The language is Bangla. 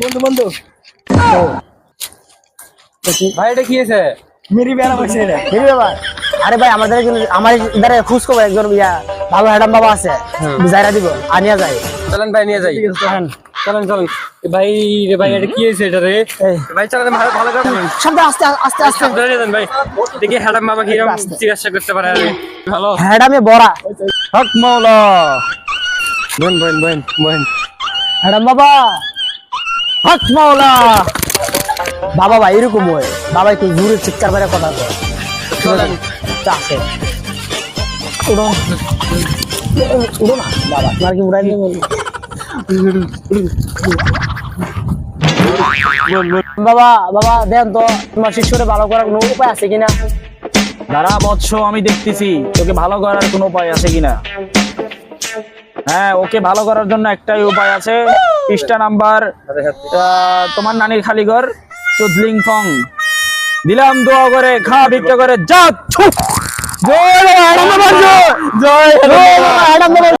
বন্ধু বন্ধু ভাই এটা কি আছে? মেরি বেলা বসে রে মেরি বাবা। আরে ভাই আমাদের আমার ইধারে খোঁজ খবর একজন ভালো ম্যাডাম বাবা আছে, বুঝাইরা দিব আনিয়া যায়। চলেন ভাই নিয়ে যাই। চলেন চলেন ভাই। রে ভাই এটা কি আছে এটা রে? ভাই চলেন ভালো ভালো করে শব্দ আস্তে আস্তে আস্তে সাবধানে নিয়ে যান ভাই। দেখি হ্যাডাম বাবা কিরকম চিকিৎসা করতে পারে। ভালো ম্যাডামে বড়া হক মাওলা। বোন বোন বোন বোন ম্যাডাম বাবা হক মাওলা। বাবা ভাই এরকম হয়, বাবা একটু জোরে চিৎকার করে কথা কয়। আছে উড়ো উড়ো না বাবা, তোমার কি উড়াই দেবো? বাবা বাবা দেন তো তোমার শিষ্যরে ভালো করার কোনো উপায় আছে কিনা? দাঁড়া বৎস, আমি দেখতেছি তোকে ভালো করার কোনো উপায় আছে কিনা। হ্যাঁ, ওকে ভালো করার জন্য একটাই উপায় আছে। পৃষ্ঠা নাম্বার তোমার নানির খালিঘর চুদলিং ফং দিলাম, দোয়া করে খা ভিক্ষা করে যা। জয় জয়